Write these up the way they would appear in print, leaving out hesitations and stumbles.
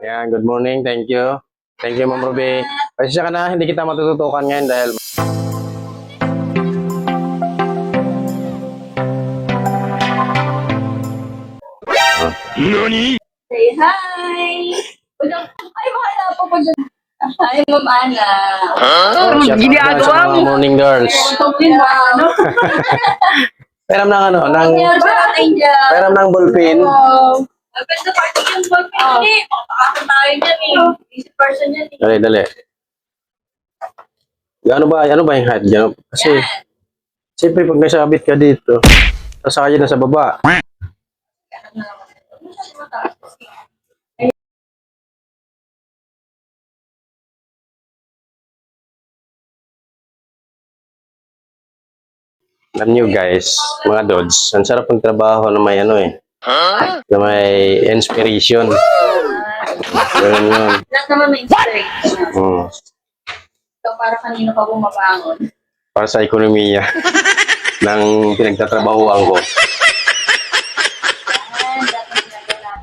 Ayan, good morning. Thank you. Thank you, Ma'am Ruby. Pasensya ka na, hindi kita matututukan ngayon dahil Nani? Say hi! Ay, makala po po dyan. Hi, Ma'am Ana. shout out na sa mga morning girls. Tumin ba, ano? Pairam ng ano, ng, Shout Angel. pairam ng ballpen. Ang ganda party yung boyfriend eh. Makakasal tayo dyan eh. Busy person yan eh. Dali, dali. Ano ba yung height dyan? Kasi, siyempre pag nasabit ka dito, sasakay na sa baba. Alam nyo guys, mga dods, ang sarap ng trabaho na may ano eh. Na may inspiration. Ganun yun. Lahat naman may inspiration. So, para kanino ka bumabangon? Para sa ekonomiya ng pinagtatrabahuan ko.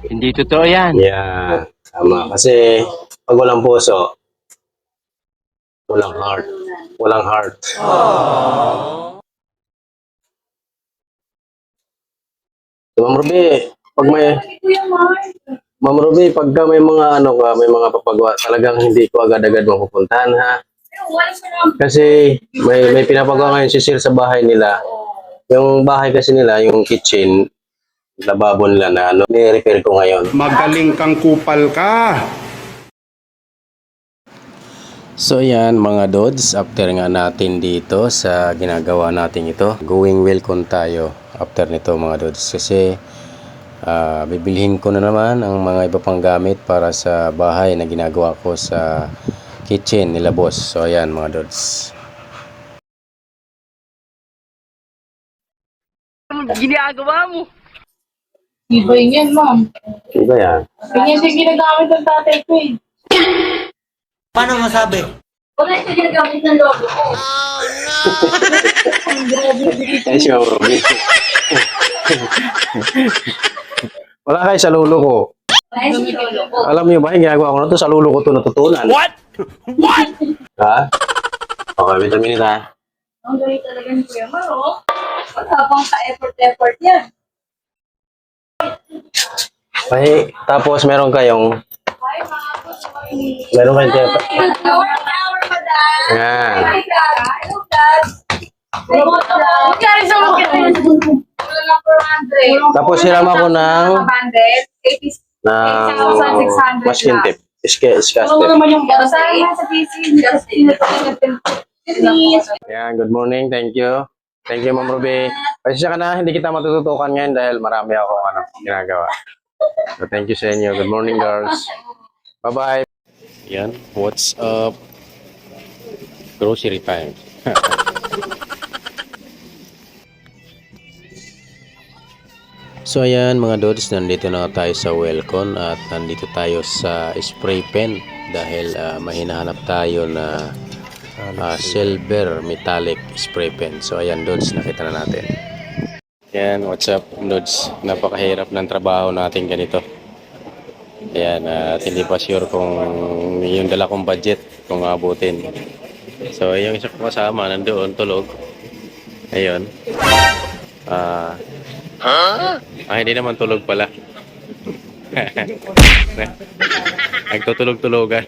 Hindi totoo yan. Yeah, tama. Kasi pag walang puso, walang heart. Walang heart. So, Ma'am Ruby, Ma'am Ruby, pagka may mga ano ka, may mga papagawa, talagang hindi ko agad-agad mapupuntahan ha. Kasi may pinapagawa ngayon si Sir sa bahay nila. Yung bahay kasi nila, yung kitchen, lababo nila na ano, ni-repair ko ngayon. Magaling kang kupal ka. So yan mga Dods, after nga natin dito sa ginagawa natin ito, going welcome tayo after nito mga Dods. Kasi bibilhin ko na naman ang mga iba pang gamit para sa bahay na ginagawa ko sa kitchen nila boss. So ayan mga Dods. Ginagawa mo. Iba yan, ma'am. Iba yan. Ganyan siya ginagamit ng tatay ko eh. Paano masabi? Wala siya ginagamit ng logo ko. Ay siya Ruby. Wala kayo sa lulo ko. Wala siya logo ko. Alam niyo ba, yung ginagawa ko na to sa lulo ko to natutunan. What? What? Ha? Okay, wait a minute ha. Ang galing talaga ni Kuya Maro. Wala pang ka-effort yan. Ay, tapos meron kayong Hi, ma'am. meron kayong Hour, madam. Yan. Hi, God. Hello, God. Magkari sa mga wala lang 400. Tapos hiram ako ng Bandit. ng masking tape. Iska Ano tape. naman yung sa PC? Yan, good morning. Thank you. Thank you, Ma'am Ruby. Pasensya ka na, hindi kita matututukan ngayon dahil marami ako ginagawa. So, thank you sa inyo. Good morning, girls. Bye-bye. Yan, what's up? Grocery time. So ayan mga Dods, nandito na tayo sa Welcon at nandito tayo sa spray pen dahil may hinahanap tayo na silver metallic spray pen. So ayan Dods, nakita na natin. Ayan, what's up Dods? Napakahirap ng trabaho natin ganito. Ayan, at hindi pa sure kung yung dala kong budget kung abutin. So yung isa ko kasama nandoon tulog. Ayun. Hindi naman tulog pala. Nagtutulog-tulogan.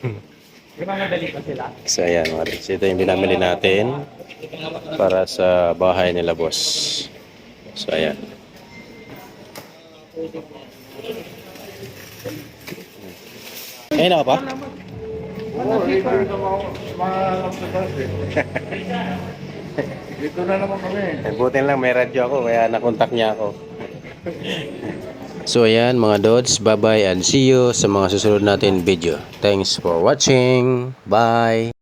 So ayan, ito yung binamili natin para sa bahay nila boss. So ayan. Ayun na ka pa? Dito na naman kami. Buti lang may radyo ako kaya nakontak niya ako. So ayan mga Dods, bye bye and see you sa mga susunod natin video. Thanks for watching. Bye!